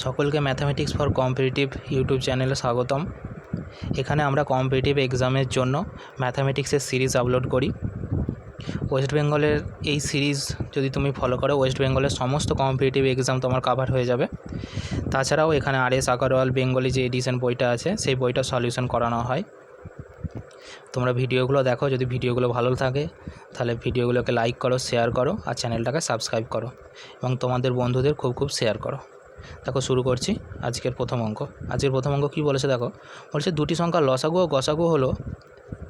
সকলকে mathematics for competitive YouTube চ্যানেলে স্বাগতম। এখানে আমরা কম্পিটিটিভ এক্সামের জন্য ম্যাথামেটিক্সের সিরিজ আপলোড করি। ওয়েস্ট বেঙ্গলের এই সিরিজ যদি তুমি ফলো করো, ওয়েস্ট বেঙ্গলের সমস্ত কম্পিটিটিভ এক্সাম তোমার কভার হয়ে যাবে। তাছাড়াও এখানে আর.এস. আগারওয়াল বেঙ্গলি যে এডিশন বইটা আছে সেই বইটা সলিউশন করানো হয়। তোমরা ভিডিওগুলো দেখো, যদি ভিডিওগুলো ভালো থাকে তাহলে ভিডিওগুলোকে লাইক করো, শেয়ার করো আর চ্যানেলটাকে সাবস্ক্রাইব করো এবং তোমাদের বন্ধুদের খুব শেয়ার করো। দেখো শুরু করছি আজকের প্রথম অঙ্ক। আজকের প্রথম অঙ্ক কী বলেছে দেখো, বলছে দুটি সংখ্যার লসাগু ও গসাগু হলো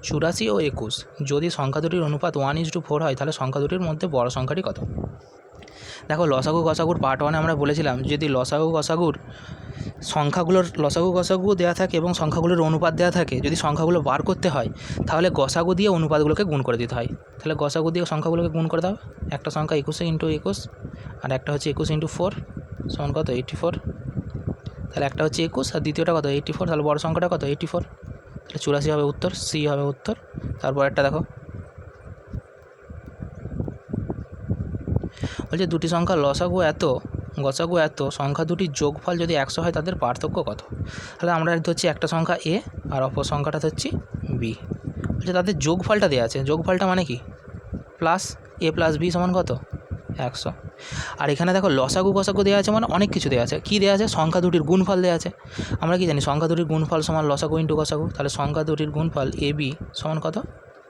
84 ও 21। যদি সংখ্যা দুটির অনুপাত 1:4 হয় তাহলে সংখ্যা দুটির মধ্যে বড় সংখ্যাটি কত? দেখো লসাগু গসাগুর পার্ট 1 আমরা বলেছিলাম যদি লসাগু গসাগুর সংখ্যাগুলোর লসাগু গসাগু দেওয়া থাকে এবং সংখ্যাগুলোর অনুপাত দেওয়া থাকে, যদি সংখ্যাগুলো বার করতে হয় তাহলে গসাগু দিয়ে অনুপাতগুলোকে গুণ করে দিতে হয়। তাহলে গসাগু দিয়ে সংখ্যাগুলোকে গুণ করে দাও। একটা সংখ্যা 21 × 21 আর একটা হচ্ছে 21 × 4 সমান কত 84। তাহলে একটা হচ্ছে 21 আর দ্বিতীয়টা কত 84। তাহলে বড় সংখ্যাটা কত 84। তাহলে 84 হবে উত্তর, সি হবে উত্তর। তারপর একটা দেখো, বলছে দুটি সংখ্যা লসাগু এত গসাগু এত, সংখ্যা দুটির যোগফল যদি 100 হয় তাদের পার্থক্য কত? তাহলে আমরা ধরছি একটা সংখ্যা এ আর অপর সংখ্যাটা ধরছি বি। বলছে তাদের যোগফলটা দেওয়া আছে, যোগফলটা মানে কি প্লাস এ প্লাস বি সমান কত 100। আর এখানে দেখো লসাগু গসাগু দেওয়া আছে মানে অনেক কিছু দেওয়া আছে। কী দেওয়া আছে? সংখ্যা দুটির গুণফল দেওয়া আছে। আমরা কি জানি সংখ্যা দুটির গুণফল সমান লসাগু ইন্টু গসাগু। তাহলে সংখ্যা দুটির গুণফল এ বি সমান কত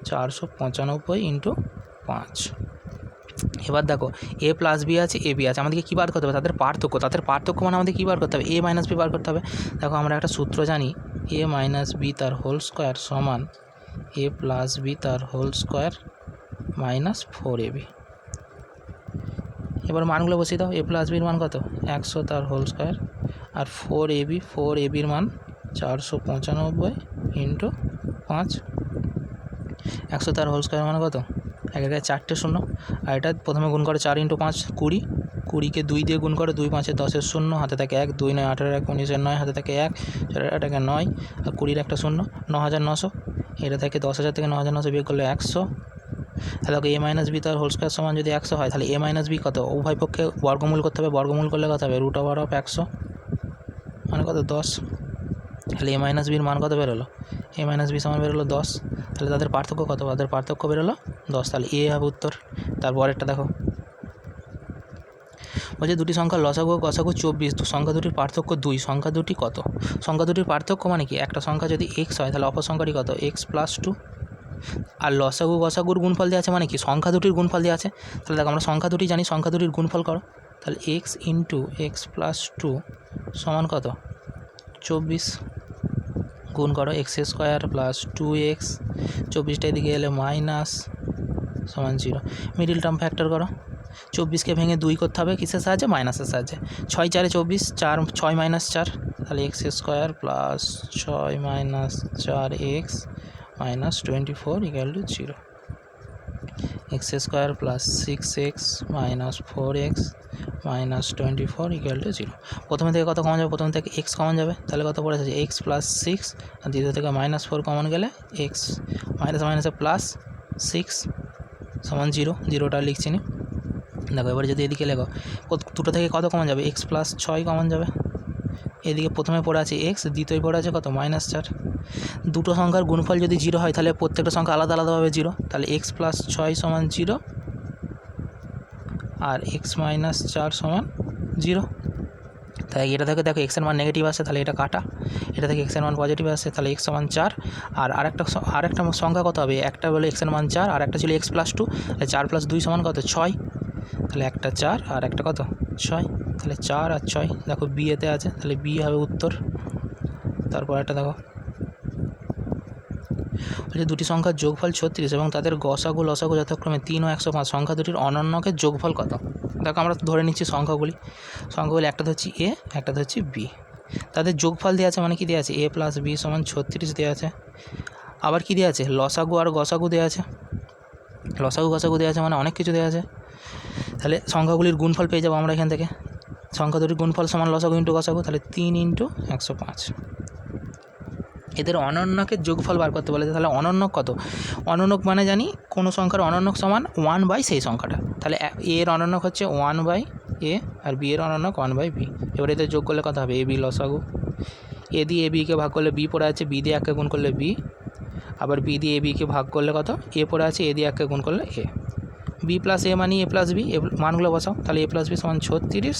495 × 5। এবার দেখো এ প্লাস বি আছে, এ বি আছে, আমাদেরকে কী বার করতে হবে? তাদের পার্থক্য মানে আমাদের কী বার করতে হবে? এ মাইনাস বি বার করতে হবে। দেখো আমরা একটা সূত্র জানি, এ মাইনাস বি তার হোল স্কোয়ার সমান এ প্লাস বি তার হোল স্কোয়ার মাইনাস 4ab। এবার মানগুলো বসিয়ে দাও। এ প্লাস বির মান কত 100 তার হোল স্কোয়ার আর 4abর মান 495 × 5। 100 তার হোল স্কোয়ার মানে কত? এক একে 4টে শূন্য, আর এটা প্রথমে গুণ করে 4 × 5 20, 20কে 2 দিয়ে গুণ করে 2 5 10 শূন্য, হাতে থাকে 1, 2 9 18 1 19 9, হাতে থাকে 1, 4 8 9 আর 20 একটা শূন্য 9900। এটা থেকে 10,000 থেকে 9900 বিয়োগ করলে 100। তাহলে এ মাইনাস বি তার হোল স্কোয়ার সমান যদি 100 হয় তাহলে এ মাইনাস বি কত? উভয় পক্ষে বর্গমূল করতে হবে, বর্গমূল করলে কত হবে √100 মানে কত 10। তাহলে এ মাইনাস বির মান কত বেরোলো? এ মাইনাস বি সমান বেরোলো 10। তাহলে তাদের পার্থক্য কত? তাদের পার্থক্য বেরোলো 10। তাহলে এ হবে উত্তর। তারপরেরটা দেখো, বলছে দুটি সংখ্যার লসাগু ও গসাগু 24, সংখ্যা দুটির পার্থক্য 2, সংখ্যা দুটি কত? সংখ্যা দুটির পার্থক্য মানে কি? একটা সংখ্যা যদি এক্স হয় তাহলে অপর সংখ্যাটি কত x + 2। আর লসাগু গসাগুর গুণফল দেওয়া আছে মানে কি? সংখ্যা দুটির গুণফল দেওয়া আছে। তাহলে দেখো আমরা সংখ্যা দুটি জানি, সংখ্যা দুটির গুণফল করো। তাহলে x × x + 2 সমান কত 24। গুণ করো x² + 2x, 24টা এদিকে এলে মাইনাস সমান 0। মিডিল টার্ম ফ্যাক্টর করো। 24কে ভেঙে 2 করতে হবে কিসের সাহায্যে? মাইনাসের সাহায্যে। 6 × 4 = 24, 6 - 4 তাহলে x² + 6 - 4x - 24 = 0। x² + 6x - 4x - 24 = 0। প্রথমে থেকে কত কমন যাবে? প্রথম থেকে x কমন যাবে, তাহলে কত পড়ে আছে x + 6 আর দ্বিতীয় থেকে -4 কমন গেলে x মাইনাসে প্লাস 6 সমান 0। 0টা লিখছি না। দেখো এবার যদি এদিকে লেখো, দুটো থেকে কত কমন যাবে? x + 6 কমন যাবে। এদিকে প্রথমে পড়ে আছে x, দ্বিতীয় পড়ে আছে কত -4। দুটো সংখ্যার গুণফল যদি 0 হয় তাহলে প্রত্যেকটা সংখ্যা আলাদা আলাদাভাবে 0। তাহলে x + 6 সমান 0 আর x - 4 সমান 0। তাই এটা থেকে দেখো এক্সের মান নেগেটিভ আসে, তাহলে এটা কাটা। এটা থেকে এক্সের মান পজিটিভ আসে, তাহলে x সমান 4। আর আরেকটা সংখ্যা কত হবে? একটা বলে এক্সের মান 4 আর একটা ছিল x + 2, তাহলে 4 + 2 সমান কত 6। তাহলে একটা 4 আর একটা কত 6, তাহলে 4 আর 6 দেখো বি এতে আছে, তাহলে বি হবে উত্তর। তারপর একটা দেখো, বলছে দুটি সংখ্যার যোগফল 36 এবং তাদের গসাগু লসাগু যথাক্রমে 3 ও 105, সংখ্যা দুটির অনন্যকের যোগফল কত? দেখো আমরা ধরে নিচ্ছি সংখ্যাগুলি একটা ধরছি এ, একটা ধরছি বি। তাদের যোগফল দেওয়া আছে মানে কি দেওয়া আছে? a + b = 36 দেওয়া আছে। আবার কি দেওয়া আছে? লসাগু আর গসাগু দেওয়া আছে। লসাগু গসাগু দেওয়া আছে মানে অনেক কিছু দেওয়া আছে। তাহলে সংখ্যাগুলির গুণফল পেয়ে যাবো আমরা এখান থেকে। সংখ্যা দুটির গুণফল সমান লসাগু ইন্টু গসাগু, তাহলে 3 × 105। এদের অনন্যকের যোগফল বার করতে বলেছে। তাহলে অনন্যক কত? অনন্যক মানে জানি কোনো সংখ্যার অনন্যক সমান 1/, সেই সংখ্যাটা। তাহলে এর অনন্যক হচ্ছে 1/, এ আর বি এর অনুরণক 1/b। এবার এদের যোগ করলে কত হবে, এ বি লসাগু। এ দিয়ে এ বিকে ভাগ করলে বি পড়ে আছে, বি দিয়ে 1কে গুণ করলে বি, আবার বি দিয়ে এ বিকে ভাগ করলে কত, এ পড়ে আছে, এ দিয়ে 1কে গুণ করলে এ। বি প্লাস এ মানে এ প্লাস বি, এ মানগুলো বসাও, তাহলে এ প্লাস বি সমান 36,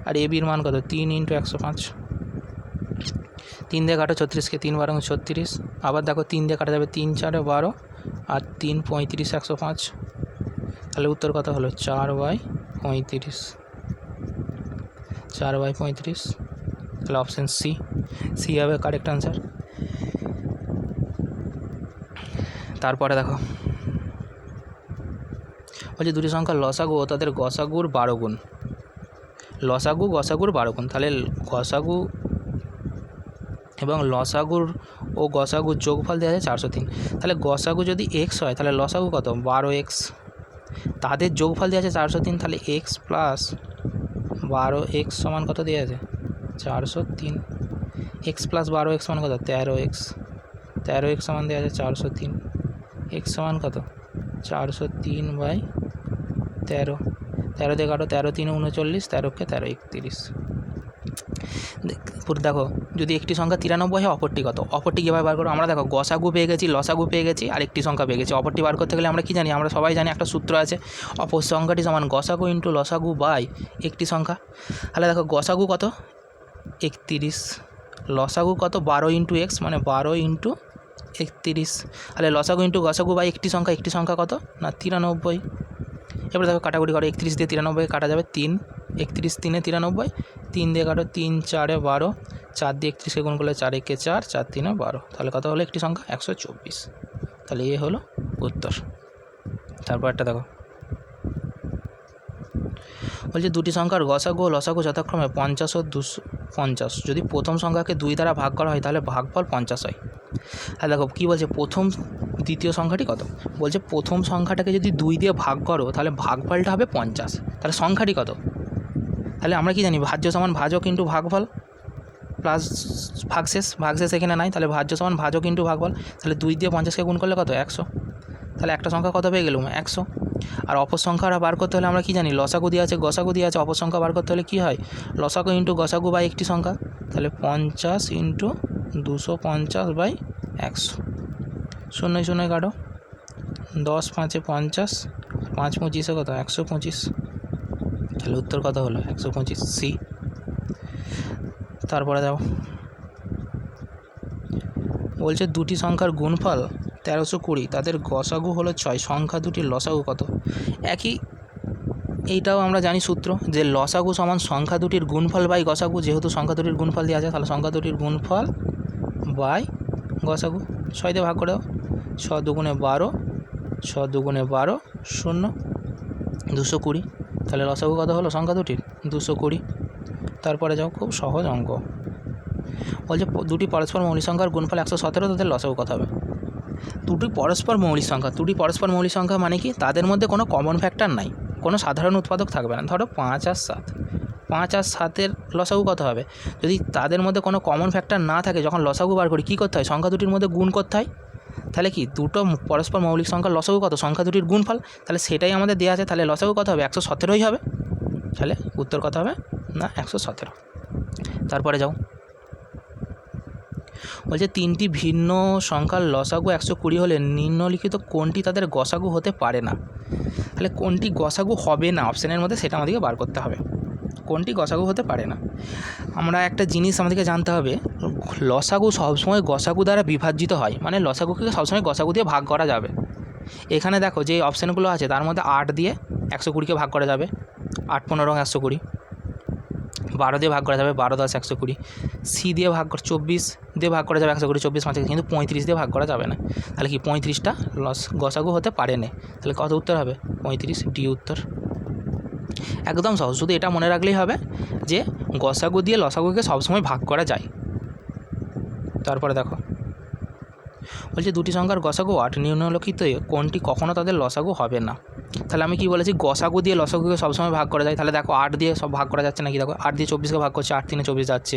আর এ বির মান কত 3 × 105। 3 দিয়ে কাটো 36কে, 3 × 12 = 36, আবার দেখো 3 দিয়ে কাটা যাবে, 3 × 4 = 12, আর 3 × 35 = 105। তাহলে উত্তর কত হলো 4/35, 4/35। তাহলে অপশান সি হবে কারেক্ট আনসার। তারপরে দেখো বলছে দুটি সংখ্যার লসাগু ও তাদের গসাগুর 12 গুণ। লসাগু গসাগুর 12 গুণ, তাহলে গসাগু এবং লসাগুর ও গসাগুর যোগফল দেওয়া আছে 403। তাহলে গসাগু যদি এক্স হয় তাহলে লসাগু কত 12x, তাদের যোগফল দেওয়া আছে 403, তাহলে এক্স প্লাস 12x সমান কত দেওয়া আছে 403। এক্স প্লাস 12x সমান কত 13x, 13x সমান দেওয়া আছে 403, এক্স সমান কত 403/13, 13 দিয়ে কাটো, 13 × 3 = 39, 13কে 13 × 31। দেখো যদি একটি সংখ্যা 93 হয় অপরটি কত, অপরটি কীভাবে বার করো, আমরা দেখো গসাগু পেয়ে গেছি, লসাগু পেয়ে গেছি, আর একটি সংখ্যা পেয়ে গেছি। অপরটি বার করতে গেলে আমরা কী জানি, আমরা সবাই জানি একটা সূত্র আছে, অপর সংখ্যাটি সমান গসাগু × লসাগু বাই একটি সংখ্যা। তাহলে দেখো গসাগু কত 31, লসাগু কত 12 × x মানে 12 × 31, তাহলে লসাগু × গসাগু বাই একটি সংখ্যা কত না 93। এবারে দেখো কাটাকুটি করো, 31 দিয়ে 93 কাটা যাবে 3, 31 × 3 = 93, 3 দিয়ে কাটো, 3 × 4 = 12, 4 দিয়ে 31কে গুণ করলে 4 × 1 = 4, 4 × 3 = 12, তাহলে কত হলো একটি সংখ্যা 124। তাহলে এ হলো উত্তর। তারপর একটা দেখো বলছে দুটি সংখ্যার গসাগু ও লসাগু যথাক্রমে 50 ও 250, যদি প্রথম সংখ্যাকে 2 দ্বারা ভাগ করা হয় তাহলে ভাগফল 50 হয়। আর দেখো কী বলছে, প্রথম দ্বিতীয় সংখ্যাটি কত, বলছে প্রথম সংখ্যাটাকে যদি 2 দিয়ে ভাগ করো তাহলে ভাগফলটা হবে 50, তাহলে সংখ্যাটি কত, তাহলে আমরা কি জানি ভাজ্য সমান ভাজক ইন্টু ভাগফল প্লাস ভাগশেষ এখানে নাই, তাহলে ভাজ্য সমান ভাজক ইন্টু ভাগফল, তাহলে 2 দিয়ে 50কে গুণ করলে কত 100, তাহলে একটা সংখ্যা কত পেয়ে গেলাম 100। আর অপর সংখ্যাটা বার করতে হলে আমরা কি জানি লসাগু দিয়ে আছে গসাগু দিয়ে আছে, অপর সংখ্যা বার করতে হলে কী হয় লসাগু ইন্টু গসাগু বাই একটি সংখ্যা, তাহলে 50 × 250/100, 0 0 কাটো, 10 × 5 = 50, 5 × 25 কত 125, তাহলে উত্তর কত হলো 125 সি। তারপরে যাও বলছে দুটি সংখ্যার গুণফল 1320, তাদের গসাগু হলো 6, সংখ্যা দুটির লসাগু কত। একই এইটাও আমরা জানি সূত্র যে লসাগু সমান সংখ্যা দুটির গুণফল বাই গসাগু, যেহেতু সংখ্যা দুটির গুণফল দেওয়া আছে তাহলে সংখ্যা দুটির গুণফল বাই গসাগু। 6 দিয়ে ভাগ করে 6 × 2 = 12, 6 × 2 = 12, 0 220, তাহলে লসাগু কত হলো সংখ্যা দুটির 220। তারপরে যাও খুব সহজ অঙ্ক, বলছে দুটি পরস্পর মৌলিক সংখ্যার গুণফল 117, তাদের লসাগু কত হবে। দুটি পরস্পর মৌলিক সংখ্যা মানে কি, তাদের মধ্যে কোনো কমন ফ্যাক্টর নাই, কোনো সাধারণ উৎপাদক থাকবে না। ধরো 5 আর 7, 5 আর 7-এর লসাগু কত হবে, যদি তাদের মধ্যে কোনো কমন ফ্যাক্টর না থাকে যখন লসাগু বার করি কী করতে হয় সংখ্যা দুটির মধ্যে গুণ করতে হয়। তাহলে কি দুটো পরস্পর মৌলিক সংখ্যার লসাগু কত সংখ্যা দুটির গুণফল, তাহলে সেটাই আমাদের দেওয়া আছে, তাহলে লসাগু কত হবে 117ই হবে। তাহলে উত্তর কত হবে না 117। তারপরে যাও বলছে তিনটি ভিন্ন সংখ্যার লসাগু 120 হলে নিম্নলিখিত কোনটি তাদের গসাগু হতে পারে না। তাহলে কোনটি গসাগু হবে না অপশানের মধ্যে সেটা আমাদেরকে বার করতে হবে, কোনটি গসাগু হতে পারে না। আমরা একটা জিনিস আমাদেরকে জানতে হবে, লসাগু সবসময় গসাগু দ্বারা বিভাজিত হয়, মানে লসাগুকে সবসময় গসাগু দিয়ে ভাগ করা যাবে। এখানে দেখো যে অপশানগুলো আছে তার মধ্যে 8 দিয়ে 120কে ভাগ করা যাবে, 8 15 120, 12 দিয়ে ভাগ করা যাবে, 12 10 120, সি দিয়ে ভাগ 24 দিয়ে ভাগ করা যাবে 120, 24 5, কিন্তু 35 দিয়ে ভাগ করা যাবে না। তাহলে কি 35টা গসাগু হতে পারে না, তাহলে কত উত্তর হবে 35, ডি উত্তর। একদম সহজ, শুধু এটা মনে রাখলেই হবে যে গসাগু দিয়ে লসাগুকে সবসময় ভাগ করা যায়। তারপরে দেখো বলছে দুটি সংখ্যার গসাগু 8, নিম্নলিখিত কোনটি কখনো তাদের লসাগু হবে না। তাহলে আমি কি বলেছি গসাগু দিয়ে লসাগুকে সবসময় ভাগ করা যায়, তাহলে দেখো 8 দিয়ে সব ভাগ করা যাচ্ছে নাকি, দেখো 8 দিয়ে 24কে ভাগ করছে, 8 3 24 যাচ্ছে,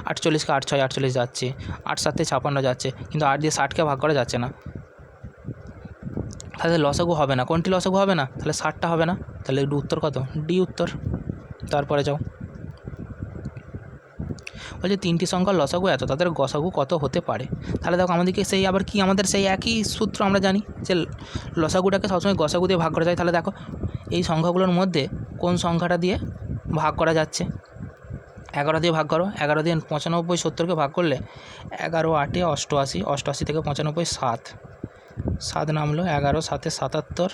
48কে 8 6 48 যাচ্ছে, 8 7 56 যাচ্ছে, কিন্তু 8 দিয়ে 60কে ভাগ করা যাচ্ছে না, তাহলে লসাগু হবে না। কোনটি লসাগু হবে না, তাহলে 60টা হবে না, তাহলে উত্তর কত ডি উত্তর। তারপরে যাও, বলছে তিনটি সংখ্যার লসাগু এত, তাদের গসাগু কত হতে পারে। তাহলে দেখো আমাদেরকে সেই আবার কি, আমাদের সেই একই সূত্র আমরা জানি যে লসাগুটাকে সবসময় গসাগু দিয়ে ভাগ করা যায়। তাহলে দেখো এই সংখ্যাগুলোর মধ্যে কোন সংখ্যাটা দিয়ে ভাগ করা যাচ্ছে, 11 দিয়ে ভাগ করো, 11 দিয়ে 95 70কে ভাগ করলে 11 8 88, 88 থেকে 95 7 নামলো, 11 7 77,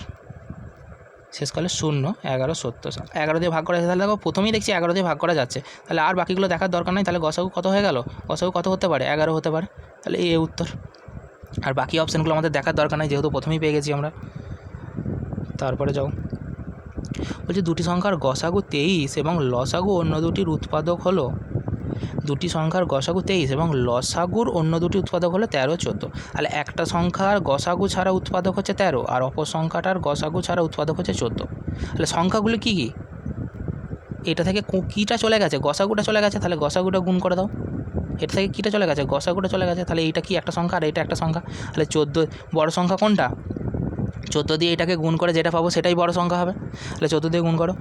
শেষকালে 0 11 70 11 দিয়ে ভাগ করা যাচ্ছে। তাহলে দেখো প্রথমেই দেখছি 11 দিয়ে ভাগ করা যাচ্ছে, তাহলে আর বাকিগুলো দেখার দরকার নেই। তাহলে গসাগু কত হয়ে গেল, গসাগু কত হতে পারে, 11 হতে পারে। তাহলে এই উত্তর, আর বাকি অপশানগুলো আমাদের দেখার দরকার নেই যেহেতু প্রথমেই পেয়ে গেছি আমরা। তারপরে যাও, বলছি দুটি সংখ্যার গসাগু 23 এবং লসাগু অন্য দুটির উৎপাদক হলো, দুটি সংখ্যার গসাগু 23 এবং লসাগুর অন্য দুটি উৎপাদক হলো 13 14। তাহলে একটা সংখ্যার গসাগু ছাড়া উৎপাদক হচ্ছে 13 আর অপর সংখ্যাটার গসাগু ছাড়া উৎপাদক হচ্ছে 14। তাহলে সংখ্যাগুলো কী কী, এটা থেকে কীটা চলে গেছে, গসাগুটা চলে গেছে, তাহলে গসাগুটা গুণ করে দাও। এটা থেকে কীটা চলে গেছে, গসাগুটা চলে গেছে, তাহলে এইটা কি একটা সংখ্যা আর এটা একটা সংখ্যা। তাহলে 14 বড় সংখ্যা কোনটা, 14 দিয়ে এটাকে গুণ করে যেটা পাবো সেটাই বড় সংখ্যা হবে। তাহলে 14 দিয়ে গুণ করো,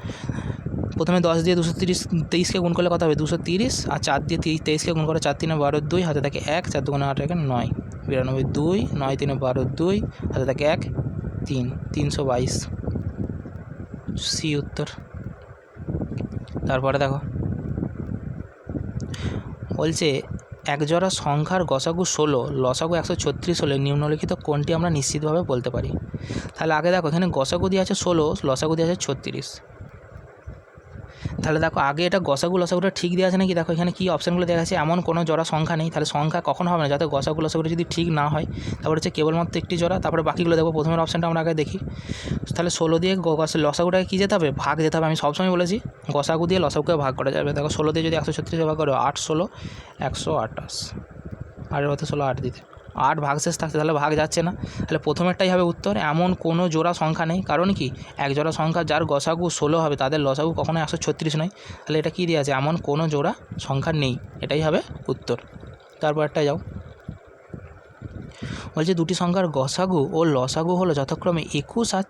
প্রথমে 10 দিয়ে 223কে গুণ করলে কত হবে 230, আর 4 দিয়ে 23কে গুণ করে 4 3 12 2, হাতে থাকে 1, 4 2 8 9 92 2, 9 3 12 2, হাতে থাকে 1 3, 322 সি উত্তর। তারপরে দেখো বলছে একজোড়া সংখ্যার গসাগু 16 লসাগু 136 হলে নিম্নলিখিত কোনটি আমরা নিশ্চিতভাবে বলতে পারি। তাহলে আগে দেখো এখানে গসাগু দিয়ে আছে 16, লসাগু দিয়ে আছে 36। তাহলে দেখো আগে এটা গসাগু লসাগুটা ঠিক দেওয়া আছে নাকি, দেখো এখানে কী অপশানগুলো দেখা আছে, এমন কোনো জোড়া সংখ্যা নেই। তাহলে সংখ্যা কখন হবে না, যাতে গসাগু লসাগুটা যদি ঠিক না হয়। তারপরে হচ্ছে কেবলমাত্র একটি জোড়া, তারপরে বাকিগুলো দেখো। প্রথমের অপশানটা আমরা আগে দেখি, তাহলে 16 দিয়ে লসাগুটাকে কী যেতে হবে, ভাগ যেতে হবে। আমি সবসময় বলেছি গসাগু দিয়ে লসাগুকে ভাগ করা যাবে। দেখো 16 দিয়ে যদি 136 ভাগ করো 8 16 128, আর এর মধ্যে 16 8 দিতে 8 ভাগশেষ থাকছে, তাহলে ভাগ যাচ্ছে না। তাহলে প্রথমেরটাই হবে উত্তর, এমন কোনো জোড়া সংখ্যা নেই। কারণ কি, এক জোড়া সংখ্যা যার গসাগু 16 হবে তাদের লসাগু কখনো 136 নয়। তাহলে এটা কী দিয়ে আছে, এমন কোনো জোড়া সংখ্যা নেই, এটাই হবে উত্তর। তারপরটা যাও, বলছে দুটি সংখ্যার গসাগু ও লসাগু হলো যথাক্রমে 21 আর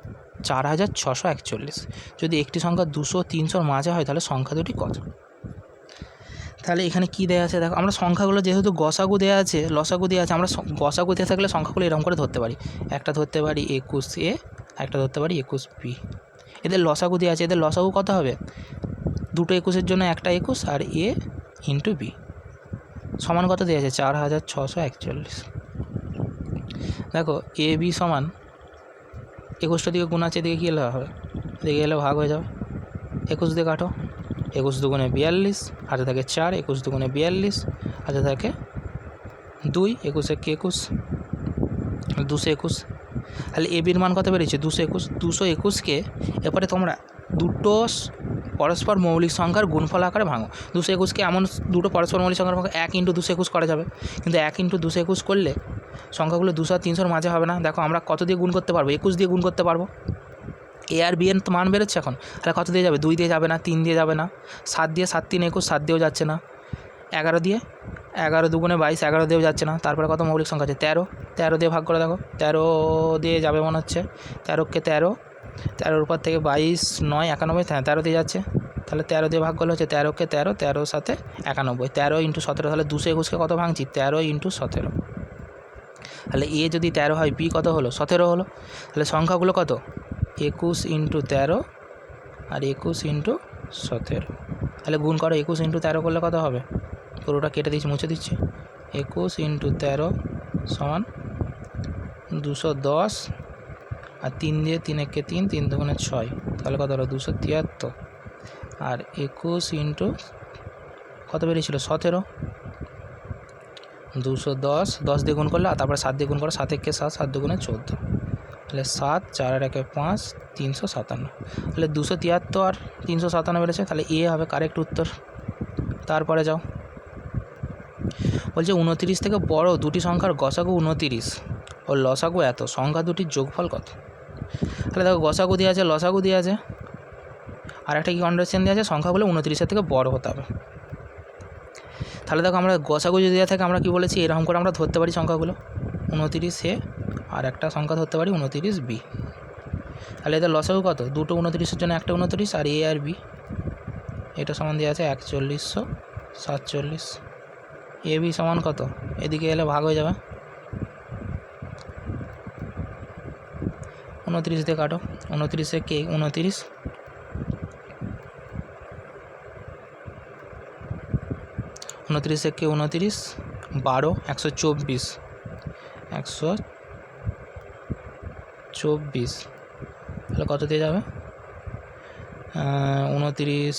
4641। যদি একটি সংখ্যা 200 300-র মাঝে হয় তাহলে সংখ্যা দুটি কত। তাহলে এখানে কী দেওয়া আছে দেখো, আমরা সংখ্যাগুলো যেহেতু গসাগু দেওয়া আছে লসাগু দেওয়া আছে, আমরা গসাগু দিয়ে থাকলে সংখ্যাগুলো এরকম করে ধরতে পারি। একটা ধরতে পারি 21A, একটা ধরতে পারি 21B। এদের লসাগু দেওয়া আছে, এদের লসাগু কত হবে, দুটো 21-এর জন্য একটা 21 আর A ইন্টু B সমান কত দেওয়া আছে 4641। দেখো AB সমান 21টা দিকে গুণ আছে, এদিকে কী হলে হবে, এদিকে এলে ভাগ হয়ে যাবে। 21 দিয়ে কাটো, 21 দুগুণে 42, হাতে থাকে 4, 21 দুগুণে 42, হাতে থাকে 2, 21 একে 21, 221। তাহলে এবির মান কত বেরিয়েছে 221। 221কে এরপরে তোমরা দুটো পরস্পর মৌলিক সংখ্যার গুণফল আকারে ভাঙো। 221কে এমন দুটো পরস্পর মৌলিক সংখ্যার ভাঙো 1 × 221 করা যাবে, কিন্তু 1 × 221 করলে সংখ্যাগুলো 200 আর 300-র মাঝে হবে না। দেখো আমরা কত দিয়ে গুণ করতে পারবো, 21 দিয়ে গুণ করতে পারবো। এ আর বি এর মান বেরোচ্ছে এখন, তাহলে কত দিয়ে যাবে, 2 দিয়ে যাবে না, 3 দিয়ে যাবে না, 7 দিয়ে 7 3 21, 7 দিয়েও যাচ্ছে না, 11 দিয়ে 11 দুগুণে 22, 11 দিয়েও যাচ্ছে না। তারপরে কত মৌলিক সংখ্যা আছে 13, 13 দিয়ে ভাগ করে দেখো, 13 দিয়ে যাবে মনে হচ্ছে, 13কে 13, 13-র উপর থেকে 22 9 91, 13 দিয়ে যাচ্ছে। তাহলে 13 দিয়ে ভাগ করলে হচ্ছে 13কে 13, 13 সাথে 91, 13 × 17। তাহলে 221কে কত ভাঙছি 13 × 17। তাহলে এ যদি 13 হয় বি কত হলো 17 হলো। তাহলে সংখ্যাগুলো কত 21 × 13 আর 21 × 17। তাহলে গুণ করো, 21 × 13 করলে কত হবে, পুরোটা কেটে দিচ্ছি মুছে দিচ্ছি, 21 × 13 সমান 210, আর 3 দিয়ে 3 একে 3, 3 দুগুণে 6, তাহলে কত হলো 273। আর 21 × কত বেরিয়েছিল 17, 210, 10 দিয়ে গুণ করলে, আর তারপরে 7 দিয়ে গুণ করো, 7 একে 7, 7 দুগুণে 14, তাহলে 7 4 আর 1 5, 357। তাহলে 273 আর 357 বেড়েছে, তাহলে এ হবে কারেক্ট উত্তর। তারপরে যাও, বলছে 29 থেকে বড় দুটি সংখ্যার গসাগু 29 ও লসাগু এত, সংখ্যা দুটির যোগফল কত। তাহলে দেখো গসাগু দিয়ে আছে লসাগু দিয়ে আছে, আর একটা কি কন্ডিশন দিয়ে আছে, সংখ্যাগুলো 29-এর থেকে বড় হতে হবে। তাহলে দেখো আমরা গসাগু যদি দেওয়া থাকে আমরা কী বলেছি, এরকম করে আমরা ধরতে পারি সংখ্যাগুলো 29A, আর একটা সংখ্যা ধরতে পারি 29B। তাহলে এদের লসাগু কত, দুটো 29-এর জন্য একটা 29, আর এ আর বি এটা সমান দেওয়া আছে 4147। এ বি সমান কত, এদিকে এলে ভাগ হয়ে যাবে, 29 দিয়ে কাটো, 29 কে 29, 29 কে 29, 12, 124, 124, তাহলে কত দিয়ে যাবে, 29,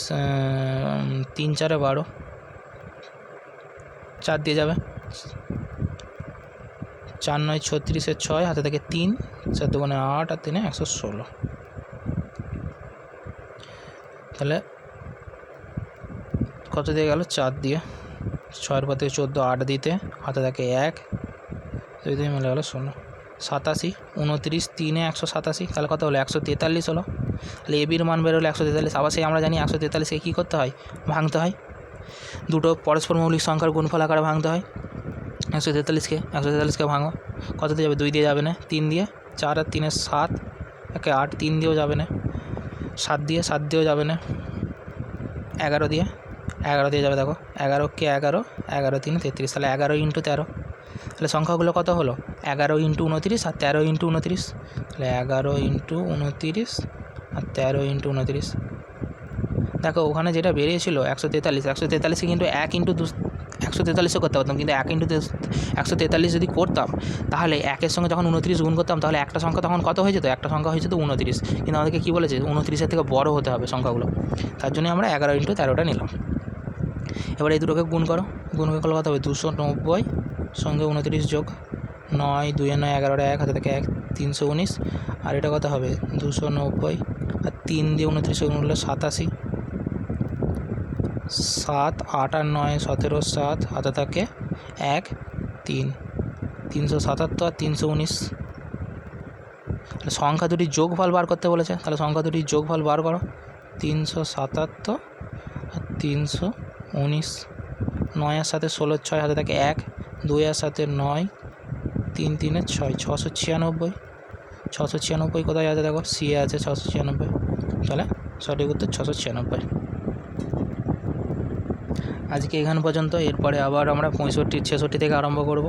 3 4 12, 4 দিয়ে যাবে, 4 9 36, 6 হাতে থেকে 3, 4 2 8 আর 3 116। তাহলে কত দিয়ে গেল, 4 দিয়ে, 6 পর থেকে 14, 8 দিতে হাতে থাকে 1, 2 দিয়ে মিলে গেলো 0, 87, 29 3 187, তাহলে কত হলো 143 হলো। তাহলে এ বির মান বেরোলো 143। আবার সেই আমরা জানি 143কে কী করতে হয়, ভাঙতে হয়, দুটো পরস্পর মৌলিক সংখ্যার গুণফল আকারে ভাঙতে হয়। 143কে ভাঙো, কত দিয়ে যাবে, 2 দিয়ে যাবে না, 3 দিয়ে, 4 আর 3 7, 1 8, 3 দিয়েও যাবে না, 7 দিয়ে, 7 দিয়েও যাবে না, 11 দিয়ে, 11 দিয়ে যাবে, দেখো 11 কে 11, 11 3 33, তাহলে 11 × 13, তাহলে সংখ্যাগুলো কত হলো, 11 × 29 আর 13 × 29, তাহলে 11 × 29 আর 13 × 29। দেখো ওখানে যেটা বেরিয়েছিল 143, কিন্তু 1 × 143 করতে পারতাম, কিন্তু 1 × 143 যদি করতাম তাহলে 1-এর সঙ্গে যখন 29 গুণ করতাম তাহলে একটা সংখ্যা তখন কত হয়ে যেত, একটা সংখ্যা হয়ে যেত 29, কিন্তু আমাদেরকে কী বলেছে 29-এর থেকে বড় হতে হবে সংখ্যাগুলো, তার জন্য আমরা 11 × 13টা নিলাম। এবার এই দুটোকে গুণ করো, গুণ করলে কত হবে, 290 সঙ্গে 29 যোগ 9, 2 9 11 1 হাতে থেকে 1, 319, আর এটা কত হবে 290 আর 3 দিয়ে 29 গুণ করলে 87, 7 8 আর 9 17, 7 হাতে থাকে 1, 3, 377 আর 319। সংখ্যা দুটি যোগফল বার করতে বলেছে, তাহলে সংখ্যা দুটি যোগফল বার করো, 377 আর 319, 9 এর সাথে 16 6 হাতে থাকে 1, 2 এর সাথে 9, 3 3 6, 696, 696 কোথায় আছে দেখো, সি এ আছে 696, তাহলে সঠিক উত্তর 696। আজকে এখান পর্যন্ত, এরপরে আবার আমরা 65 66 থেকে আরম্ভ করব।